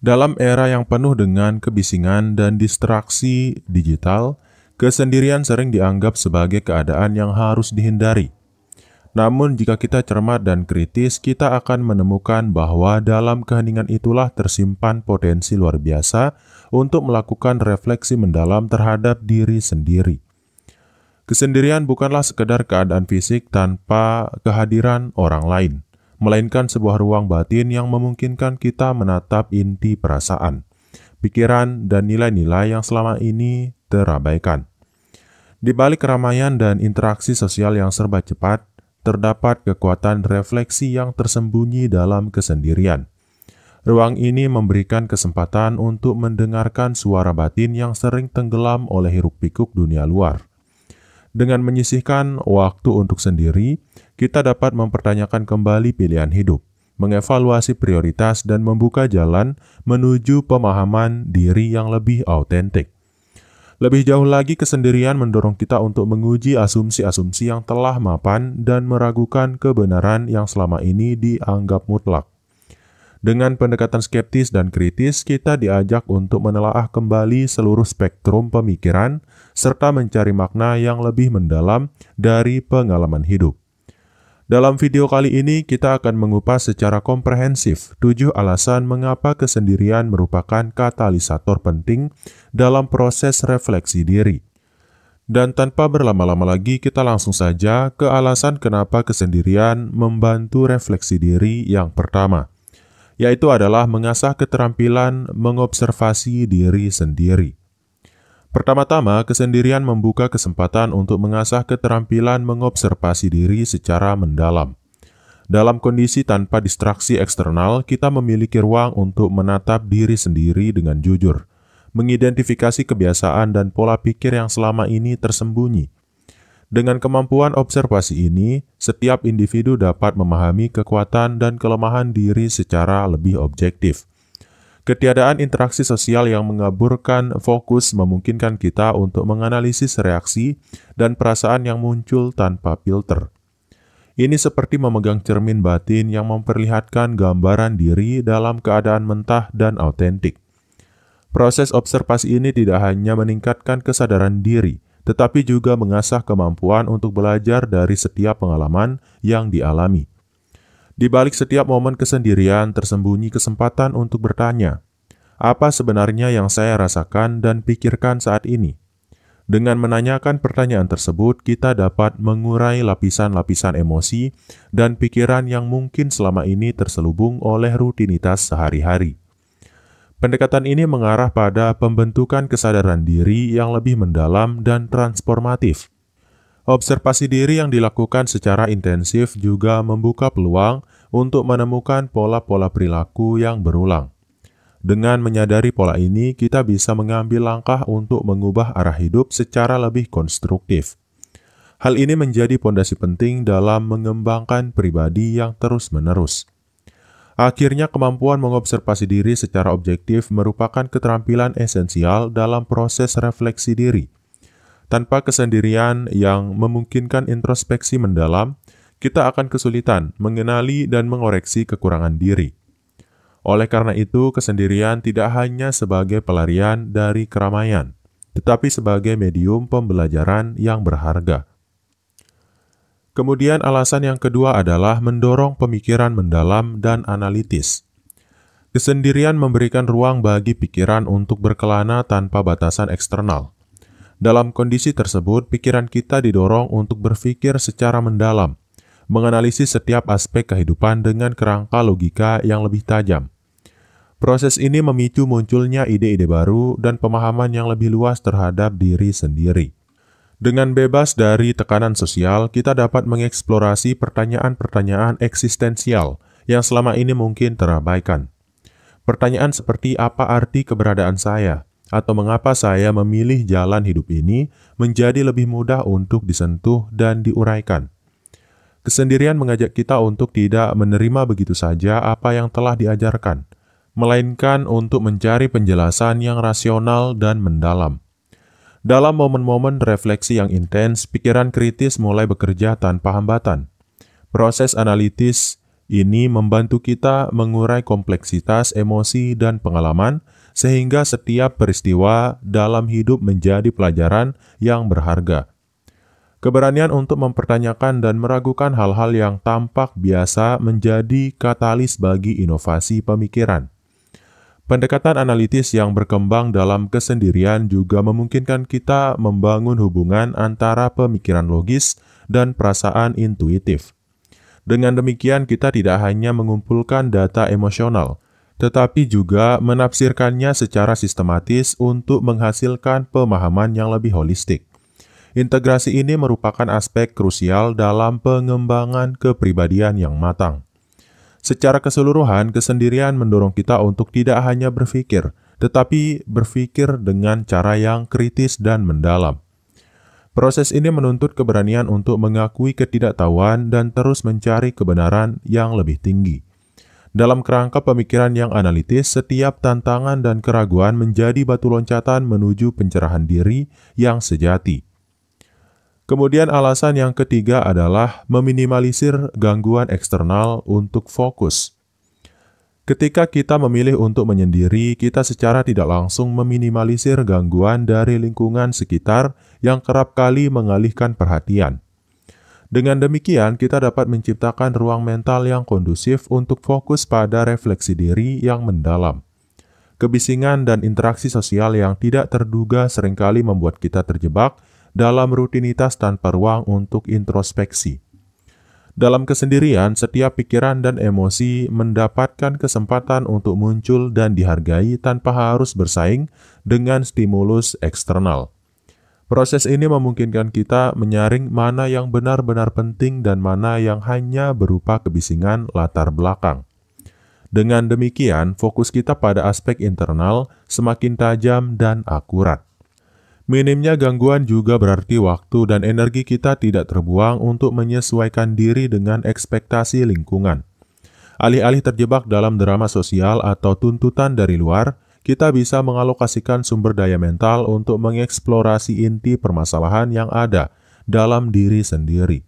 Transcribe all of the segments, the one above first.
Dalam era yang penuh dengan kebisingan dan distraksi digital, kesendirian sering dianggap sebagai keadaan yang harus dihindari. Namun jika kita cermat dan kritis, kita akan menemukan bahwa dalam keheningan itulah tersimpan potensi luar biasa untuk melakukan refleksi mendalam terhadap diri sendiri. Kesendirian bukanlah sekedar keadaan fisik tanpa kehadiran orang lain, melainkan sebuah ruang batin yang memungkinkan kita menatap inti perasaan, pikiran, dan nilai-nilai yang selama ini terabaikan. Di balik keramaian dan interaksi sosial yang serba cepat, terdapat kekuatan refleksi yang tersembunyi dalam kesendirian. Ruang ini memberikan kesempatan untuk mendengarkan suara batin yang sering tenggelam oleh hiruk-pikuk dunia luar. Dengan menyisihkan waktu untuk sendiri, kita dapat mempertanyakan kembali pilihan hidup, mengevaluasi prioritas, dan membuka jalan menuju pemahaman diri yang lebih autentik. Lebih jauh lagi, kesendirian mendorong kita untuk menguji asumsi-asumsi yang telah mapan dan meragukan kebenaran yang selama ini dianggap mutlak. Dengan pendekatan skeptis dan kritis, kita diajak untuk menelaah kembali seluruh spektrum pemikiran serta mencari makna yang lebih mendalam dari pengalaman hidup. Dalam video kali ini, kita akan mengupas secara komprehensif 7 alasan mengapa kesendirian merupakan katalisator penting dalam proses refleksi diri. Dan tanpa berlama-lama lagi, kita langsung saja ke alasan kenapa kesendirian membantu refleksi diri yang pertama, yaitu adalah mengasah keterampilan mengobservasi diri sendiri. Pertama-tama, kesendirian membuka kesempatan untuk mengasah keterampilan mengobservasi diri secara mendalam. Dalam kondisi tanpa distraksi eksternal, kita memiliki ruang untuk menatap diri sendiri dengan jujur, mengidentifikasi kebiasaan dan pola pikir yang selama ini tersembunyi. Dengan kemampuan observasi ini, setiap individu dapat memahami kekuatan dan kelemahan diri secara lebih objektif. Ketiadaan interaksi sosial yang mengaburkan fokus memungkinkan kita untuk menganalisis reaksi dan perasaan yang muncul tanpa filter. Ini seperti memegang cermin batin yang memperlihatkan gambaran diri dalam keadaan mentah dan autentik. Proses observasi ini tidak hanya meningkatkan kesadaran diri, tetapi juga mengasah kemampuan untuk belajar dari setiap pengalaman yang dialami. Di balik setiap momen kesendirian tersembunyi kesempatan untuk bertanya, apa sebenarnya yang saya rasakan dan pikirkan saat ini? Dengan menanyakan pertanyaan tersebut, kita dapat mengurai lapisan-lapisan emosi dan pikiran yang mungkin selama ini terselubung oleh rutinitas sehari-hari. Pendekatan ini mengarah pada pembentukan kesadaran diri yang lebih mendalam dan transformatif. Observasi diri yang dilakukan secara intensif juga membuka peluang untuk menemukan pola-pola perilaku yang berulang. Dengan menyadari pola ini, kita bisa mengambil langkah untuk mengubah arah hidup secara lebih konstruktif. Hal ini menjadi pondasi penting dalam mengembangkan pribadi yang terus-menerus. Akhirnya, kemampuan mengobservasi diri secara objektif merupakan keterampilan esensial dalam proses refleksi diri. Tanpa kesendirian yang memungkinkan introspeksi mendalam, kita akan kesulitan mengenali dan mengoreksi kekurangan diri. Oleh karena itu, kesendirian tidak hanya sebagai pelarian dari keramaian, tetapi sebagai medium pembelajaran yang berharga. Kemudian alasan yang kedua adalah mendorong pemikiran mendalam dan analitis. Kesendirian memberikan ruang bagi pikiran untuk berkelana tanpa batasan eksternal. Dalam kondisi tersebut, pikiran kita didorong untuk berpikir secara mendalam, menganalisis setiap aspek kehidupan dengan kerangka logika yang lebih tajam. Proses ini memicu munculnya ide-ide baru dan pemahaman yang lebih luas terhadap diri sendiri. Dengan bebas dari tekanan sosial, kita dapat mengeksplorasi pertanyaan-pertanyaan eksistensial yang selama ini mungkin terabaikan. Pertanyaan seperti apa arti keberadaan saya? Atau mengapa saya memilih jalan hidup ini menjadi lebih mudah untuk disentuh dan diuraikan. Kesendirian mengajak kita untuk tidak menerima begitu saja apa yang telah diajarkan, melainkan untuk mencari penjelasan yang rasional dan mendalam. Dalam momen-momen refleksi yang intens, pikiran kritis mulai bekerja tanpa hambatan. Proses analitis Ini membantu kita mengurai kompleksitas emosi dan pengalaman, sehingga setiap peristiwa dalam hidup menjadi pelajaran yang berharga. Keberanian untuk mempertanyakan dan meragukan hal-hal yang tampak biasa menjadi katalis bagi inovasi pemikiran. Pendekatan analitis yang berkembang dalam kesendirian juga memungkinkan kita membangun hubungan antara pemikiran logis dan perasaan intuitif. Dengan demikian, kita tidak hanya mengumpulkan data emosional, tetapi juga menafsirkannya secara sistematis untuk menghasilkan pemahaman yang lebih holistik. Integrasi ini merupakan aspek krusial dalam pengembangan kepribadian yang matang. Secara keseluruhan, kesendirian mendorong kita untuk tidak hanya berpikir, tetapi berpikir dengan cara yang kritis dan mendalam. Proses ini menuntut keberanian untuk mengakui ketidaktahuan dan terus mencari kebenaran yang lebih tinggi. Dalam kerangka pemikiran yang analitis, setiap tantangan dan keraguan menjadi batu loncatan menuju pencerahan diri yang sejati. Kemudian alasan yang ketiga adalah meminimalisir gangguan eksternal untuk fokus. Ketika kita memilih untuk menyendiri, kita secara tidak langsung meminimalisir gangguan dari lingkungan sekitar yang kerap kali mengalihkan perhatian. Dengan demikian, kita dapat menciptakan ruang mental yang kondusif untuk fokus pada refleksi diri yang mendalam. Kebisingan dan interaksi sosial yang tidak terduga seringkali membuat kita terjebak dalam rutinitas tanpa ruang untuk introspeksi. Dalam kesendirian, setiap pikiran dan emosi mendapatkan kesempatan untuk muncul dan dihargai tanpa harus bersaing dengan stimulus eksternal. Proses ini memungkinkan kita menyaring mana yang benar-benar penting dan mana yang hanya berupa kebisingan latar belakang. Dengan demikian, fokus kita pada aspek internal semakin tajam dan akurat. Minimnya gangguan juga berarti waktu dan energi kita tidak terbuang untuk menyesuaikan diri dengan ekspektasi lingkungan. Alih-alih terjebak dalam drama sosial atau tuntutan dari luar, kita bisa mengalokasikan sumber daya mental untuk mengeksplorasi inti permasalahan yang ada dalam diri sendiri.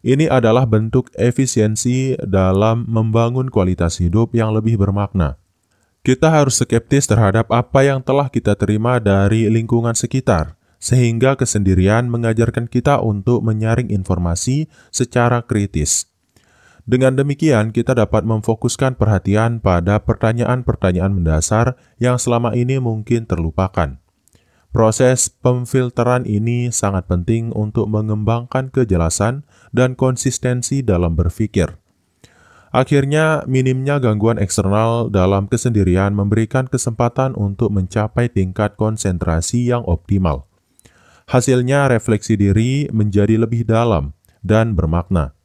Ini adalah bentuk efisiensi dalam membangun kualitas hidup yang lebih bermakna. Kita harus skeptis terhadap apa yang telah kita terima dari lingkungan sekitar, sehingga kesendirian mengajarkan kita untuk menyaring informasi secara kritis. Dengan demikian, kita dapat memfokuskan perhatian pada pertanyaan-pertanyaan mendasar yang selama ini mungkin terlupakan. Proses pemfilteran ini sangat penting untuk mengembangkan kejelasan dan konsistensi dalam berpikir. Akhirnya, minimnya gangguan eksternal dalam kesendirian memberikan kesempatan untuk mencapai tingkat konsentrasi yang optimal. Hasilnya, refleksi diri menjadi lebih dalam dan bermakna.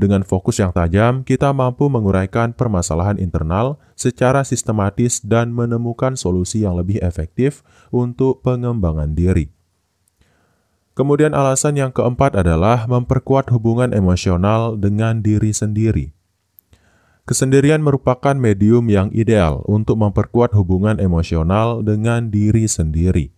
Dengan fokus yang tajam, kita mampu menguraikan permasalahan internal secara sistematis dan menemukan solusi yang lebih efektif untuk pengembangan diri. Kemudian alasan yang keempat adalah memperkuat hubungan emosional dengan diri sendiri. Kesendirian merupakan medium yang ideal untuk memperkuat hubungan emosional dengan diri sendiri.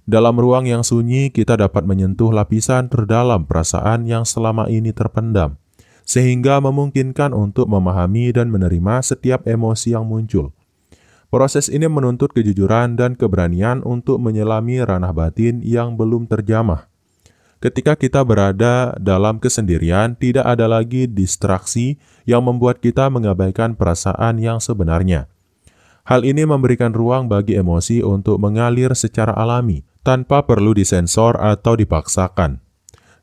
Dalam ruang yang sunyi, kita dapat menyentuh lapisan terdalam perasaan yang selama ini terpendam, sehingga memungkinkan untuk memahami dan menerima setiap emosi yang muncul. Proses ini menuntut kejujuran dan keberanian untuk menyelami ranah batin yang belum terjamah. Ketika kita berada dalam kesendirian, tidak ada lagi distraksi yang membuat kita mengabaikan perasaan yang sebenarnya. Hal ini memberikan ruang bagi emosi untuk mengalir secara alami, tanpa perlu disensor atau dipaksakan.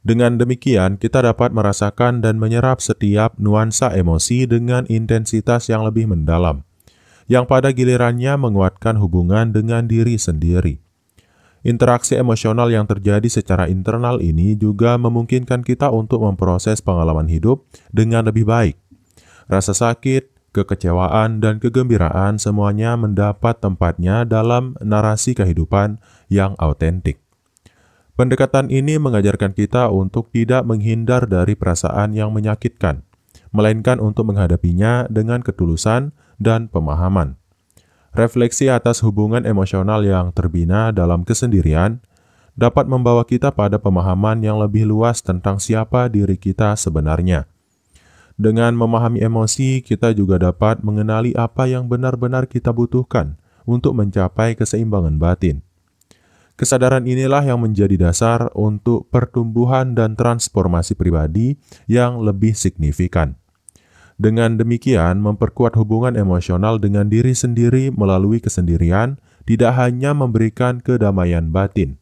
Dengan demikian, kita dapat merasakan dan menyerap setiap nuansa emosi dengan intensitas yang lebih mendalam, yang pada gilirannya menguatkan hubungan dengan diri sendiri. Interaksi emosional yang terjadi secara internal ini juga memungkinkan kita untuk memproses pengalaman hidup dengan lebih baik. Rasa sakit, kekecewaan, dan kegembiraan semuanya mendapat tempatnya dalam narasi kehidupan yang autentik. Pendekatan ini mengajarkan kita untuk tidak menghindar dari perasaan yang menyakitkan, melainkan untuk menghadapinya dengan ketulusan dan pemahaman. Refleksi atas hubungan emosional yang terbina dalam kesendirian dapat membawa kita pada pemahaman yang lebih luas tentang siapa diri kita sebenarnya. Dengan memahami emosi, kita juga dapat mengenali apa yang benar-benar kita butuhkan untuk mencapai keseimbangan batin. Kesadaran inilah yang menjadi dasar untuk pertumbuhan dan transformasi pribadi yang lebih signifikan. Dengan demikian, memperkuat hubungan emosional dengan diri sendiri melalui kesendirian tidak hanya memberikan kedamaian batin,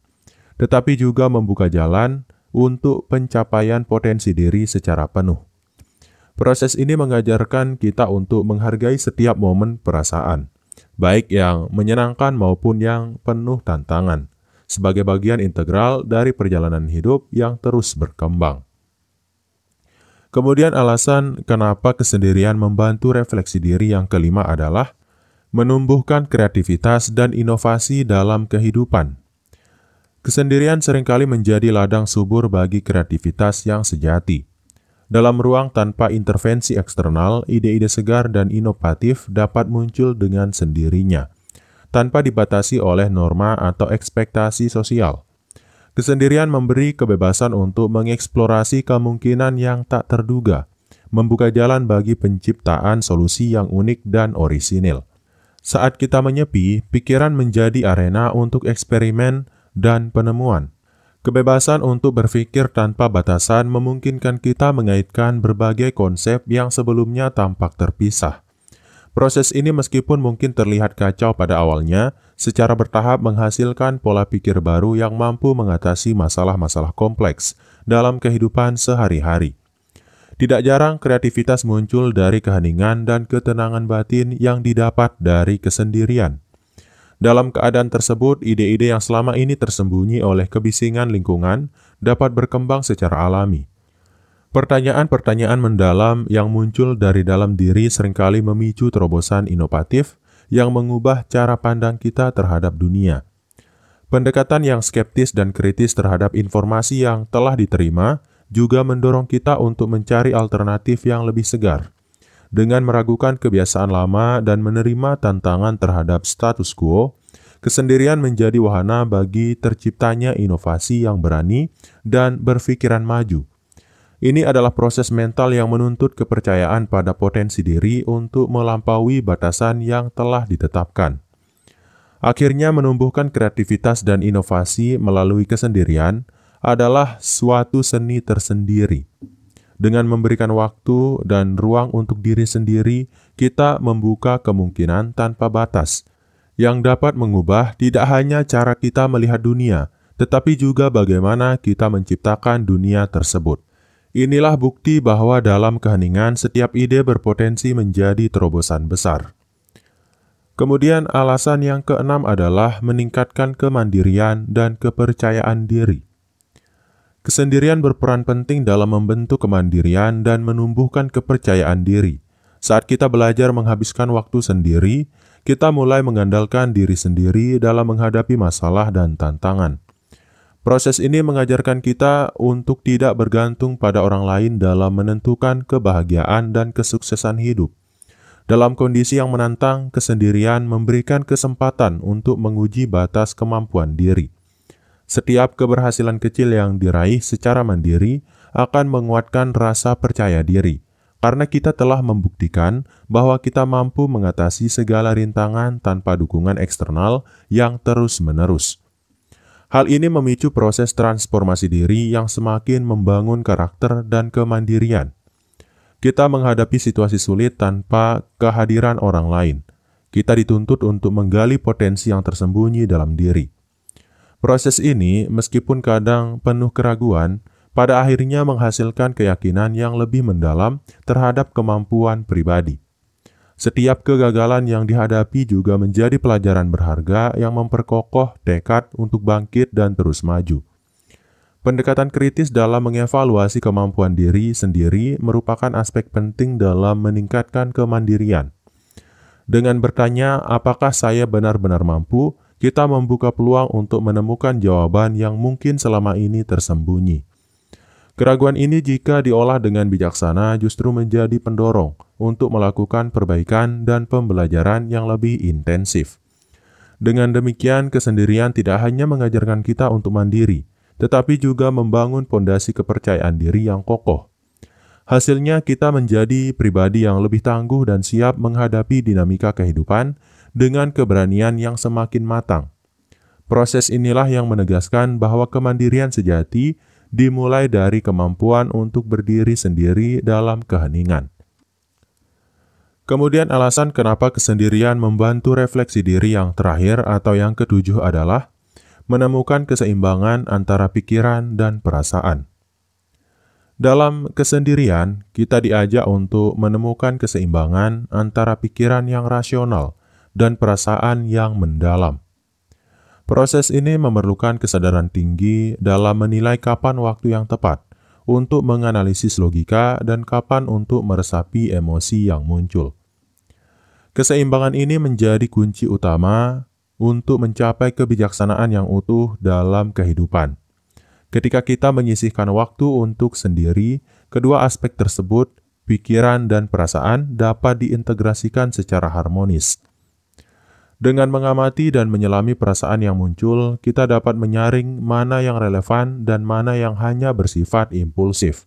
tetapi juga membuka jalan untuk pencapaian potensi diri secara penuh. Proses ini mengajarkan kita untuk menghargai setiap momen perasaan, baik yang menyenangkan maupun yang penuh tantangan, sebagai bagian integral dari perjalanan hidup yang terus berkembang. Kemudian alasan kenapa kesendirian membantu refleksi diri yang kelima adalah menumbuhkan kreativitas dan inovasi dalam kehidupan. Kesendirian seringkali menjadi ladang subur bagi kreativitas yang sejati. Dalam ruang tanpa intervensi eksternal, ide-ide segar dan inovatif dapat muncul dengan sendirinya, tanpa dibatasi oleh norma atau ekspektasi sosial. Kesendirian memberi kebebasan untuk mengeksplorasi kemungkinan yang tak terduga, membuka jalan bagi penciptaan solusi yang unik dan orisinil. Saat kita menyepi, pikiran menjadi arena untuk eksperimen dan penemuan. Kebebasan untuk berpikir tanpa batasan memungkinkan kita mengaitkan berbagai konsep yang sebelumnya tampak terpisah. Proses ini meskipun mungkin terlihat kacau pada awalnya, secara bertahap menghasilkan pola pikir baru yang mampu mengatasi masalah-masalah kompleks dalam kehidupan sehari-hari. Tidak jarang kreativitas muncul dari keheningan dan ketenangan batin yang didapat dari kesendirian. Dalam keadaan tersebut, ide-ide yang selama ini tersembunyi oleh kebisingan lingkungan dapat berkembang secara alami. Pertanyaan-pertanyaan mendalam yang muncul dari dalam diri seringkali memicu terobosan inovatif yang mengubah cara pandang kita terhadap dunia. Pendekatan yang skeptis dan kritis terhadap informasi yang telah diterima juga mendorong kita untuk mencari alternatif yang lebih segar. Dengan meragukan kebiasaan lama dan menerima tantangan terhadap status quo, kesendirian menjadi wahana bagi terciptanya inovasi yang berani dan berpikiran maju. Ini adalah proses mental yang menuntut kepercayaan pada potensi diri untuk melampaui batasan yang telah ditetapkan. Akhirnya, menumbuhkan kreativitas dan inovasi melalui kesendirian adalah suatu seni tersendiri. Dengan memberikan waktu dan ruang untuk diri sendiri, kita membuka kemungkinan tanpa batas, yang dapat mengubah tidak hanya cara kita melihat dunia, tetapi juga bagaimana kita menciptakan dunia tersebut. Inilah bukti bahwa dalam keheningan setiap ide berpotensi menjadi terobosan besar. Kemudian alasan yang keenam adalah meningkatkan kemandirian dan kepercayaan diri. Kesendirian berperan penting dalam membentuk kemandirian dan menumbuhkan kepercayaan diri. Saat kita belajar menghabiskan waktu sendiri, kita mulai mengandalkan diri sendiri dalam menghadapi masalah dan tantangan. Proses ini mengajarkan kita untuk tidak bergantung pada orang lain dalam menentukan kebahagiaan dan kesuksesan hidup. Dalam kondisi yang menantang, kesendirian memberikan kesempatan untuk menguji batas kemampuan diri. Setiap keberhasilan kecil yang diraih secara mandiri akan menguatkan rasa percaya diri, karena kita telah membuktikan bahwa kita mampu mengatasi segala rintangan tanpa dukungan eksternal yang terus-menerus. Hal ini memicu proses transformasi diri yang semakin membangun karakter dan kemandirian. Kita menghadapi situasi sulit tanpa kehadiran orang lain. Kita dituntut untuk menggali potensi yang tersembunyi dalam diri. Proses ini, meskipun kadang penuh keraguan, pada akhirnya menghasilkan keyakinan yang lebih mendalam terhadap kemampuan pribadi. Setiap kegagalan yang dihadapi juga menjadi pelajaran berharga yang memperkokoh tekad untuk bangkit dan terus maju. Pendekatan kritis dalam mengevaluasi kemampuan diri sendiri merupakan aspek penting dalam meningkatkan kemandirian. Dengan bertanya, apakah saya benar-benar mampu, kita membuka peluang untuk menemukan jawaban yang mungkin selama ini tersembunyi. Keraguan ini jika diolah dengan bijaksana justru menjadi pendorong untuk melakukan perbaikan dan pembelajaran yang lebih intensif. Dengan demikian, kesendirian tidak hanya mengajarkan kita untuk mandiri, tetapi juga membangun fondasi kepercayaan diri yang kokoh. Hasilnya kita menjadi pribadi yang lebih tangguh dan siap menghadapi dinamika kehidupan dengan keberanian yang semakin matang. Proses inilah yang menegaskan bahwa kemandirian sejati dimulai dari kemampuan untuk berdiri sendiri dalam keheningan. Kemudian alasan kenapa kesendirian membantu refleksi diri yang terakhir atau yang ketujuh adalah menemukan keseimbangan antara pikiran dan perasaan. Dalam kesendirian, kita diajak untuk menemukan keseimbangan antara pikiran yang rasional dan perasaan yang mendalam. Proses ini memerlukan kesadaran tinggi dalam menilai kapan waktu yang tepat untuk menganalisis logika dan kapan untuk meresapi emosi yang muncul. Keseimbangan ini menjadi kunci utama untuk mencapai kebijaksanaan yang utuh dalam kehidupan. Ketika kita menyisihkan waktu untuk sendiri, kedua aspek tersebut, pikiran dan perasaan, dapat diintegrasikan secara harmonis. Dengan mengamati dan menyelami perasaan yang muncul, kita dapat menyaring mana yang relevan dan mana yang hanya bersifat impulsif.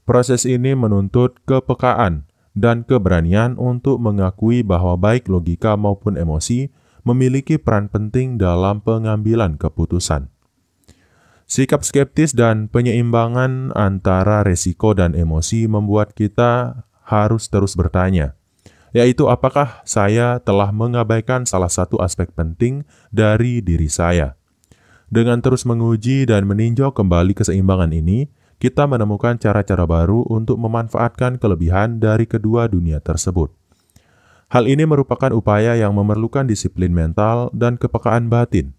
Proses ini menuntut kepekaan dan keberanian untuk mengakui bahwa baik logika maupun emosi memiliki peran penting dalam pengambilan keputusan. Sikap skeptis dan penyeimbangan antara resiko dan emosi membuat kita harus terus bertanya, yaitu apakah saya telah mengabaikan salah satu aspek penting dari diri saya. Dengan terus menguji dan meninjau kembali keseimbangan ini, kita menemukan cara-cara baru untuk memanfaatkan kelebihan dari kedua dunia tersebut. Hal ini merupakan upaya yang memerlukan disiplin mental dan kepekaan batin.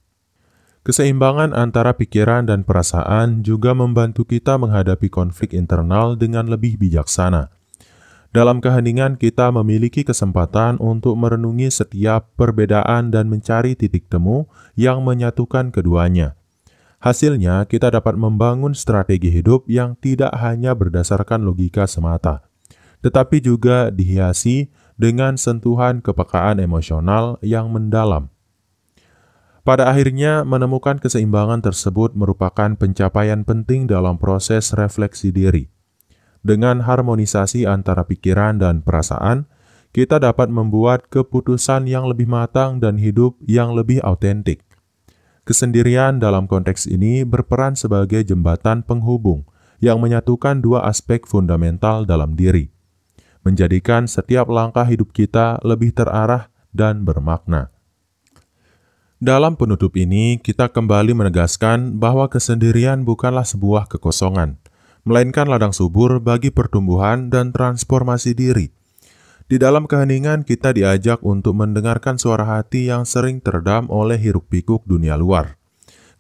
Keseimbangan antara pikiran dan perasaan juga membantu kita menghadapi konflik internal dengan lebih bijaksana. Dalam keheningan, kita memiliki kesempatan untuk merenungi setiap perbedaan dan mencari titik temu yang menyatukan keduanya. Hasilnya, kita dapat membangun strategi hidup yang tidak hanya berdasarkan logika semata, tetapi juga dihiasi dengan sentuhan kepekaan emosional yang mendalam. Pada akhirnya, menemukan keseimbangan tersebut merupakan pencapaian penting dalam proses refleksi diri. Dengan harmonisasi antara pikiran dan perasaan, kita dapat membuat keputusan yang lebih matang dan hidup yang lebih autentik. Kesendirian dalam konteks ini berperan sebagai jembatan penghubung yang menyatukan dua aspek fundamental dalam diri, menjadikan setiap langkah hidup kita lebih terarah dan bermakna. Dalam penutup ini, kita kembali menegaskan bahwa kesendirian bukanlah sebuah kekosongan, melainkan ladang subur bagi pertumbuhan dan transformasi diri. Di dalam keheningan, kita diajak untuk mendengarkan suara hati yang sering teredam oleh hiruk-pikuk dunia luar.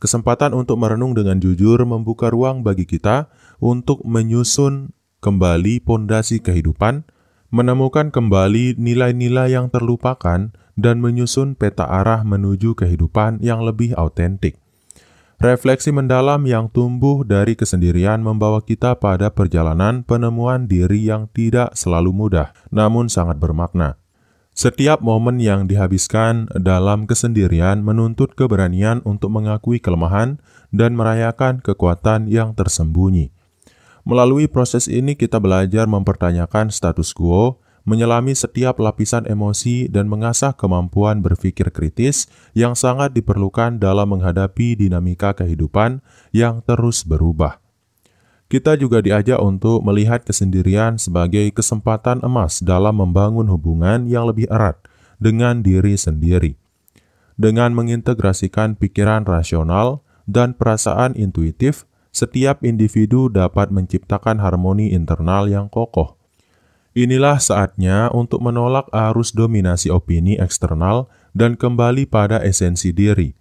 Kesempatan untuk merenung dengan jujur membuka ruang bagi kita untuk menyusun kembali pondasi kehidupan, menemukan kembali nilai-nilai yang terlupakan, dan menyusun peta arah menuju kehidupan yang lebih autentik. Refleksi mendalam yang tumbuh dari kesendirian membawa kita pada perjalanan penemuan diri yang tidak selalu mudah, namun sangat bermakna. Setiap momen yang dihabiskan dalam kesendirian menuntut keberanian untuk mengakui kelemahan dan merayakan kekuatan yang tersembunyi. Melalui proses ini kita belajar mempertanyakan status quo, menyelami setiap lapisan emosi dan mengasah kemampuan berpikir kritis yang sangat diperlukan dalam menghadapi dinamika kehidupan yang terus berubah. Kita juga diajak untuk melihat kesendirian sebagai kesempatan emas dalam membangun hubungan yang lebih erat dengan diri sendiri. Dengan mengintegrasikan pikiran rasional dan perasaan intuitif, setiap individu dapat menciptakan harmoni internal yang kokoh. Inilah saatnya untuk menolak arus dominasi opini eksternal dan kembali pada esensi diri,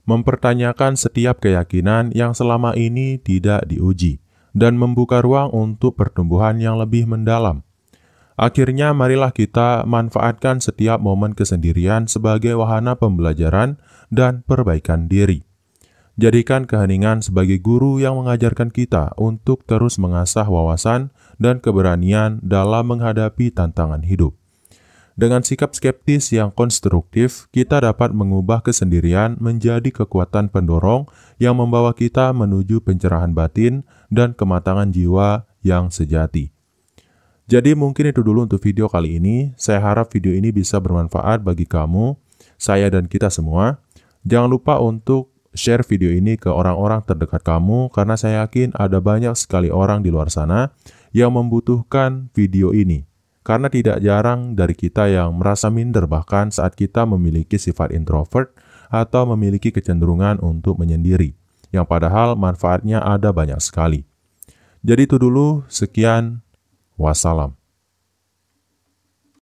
mempertanyakan setiap keyakinan yang selama ini tidak diuji, dan membuka ruang untuk pertumbuhan yang lebih mendalam. Akhirnya, marilah kita manfaatkan setiap momen kesendirian sebagai wahana pembelajaran dan perbaikan diri. Jadikan keheningan sebagai guru yang mengajarkan kita untuk terus mengasah wawasan dan keberanian dalam menghadapi tantangan hidup. Dengan sikap skeptis yang konstruktif, kita dapat mengubah kesendirian menjadi kekuatan pendorong yang membawa kita menuju pencerahan batin dan kematangan jiwa yang sejati. Jadi mungkin itu dulu untuk video kali ini. Saya harap video ini bisa bermanfaat bagi kamu, saya dan kita semua. Jangan lupa untuk share video ini ke orang-orang terdekat kamu, karena saya yakin ada banyak sekali orang di luar sana yang membutuhkan video ini. Karena tidak jarang dari kita yang merasa minder bahkan saat kita memiliki sifat introvert atau memiliki kecenderungan untuk menyendiri, yang padahal manfaatnya ada banyak sekali. Jadi itu dulu, sekian, wassalam.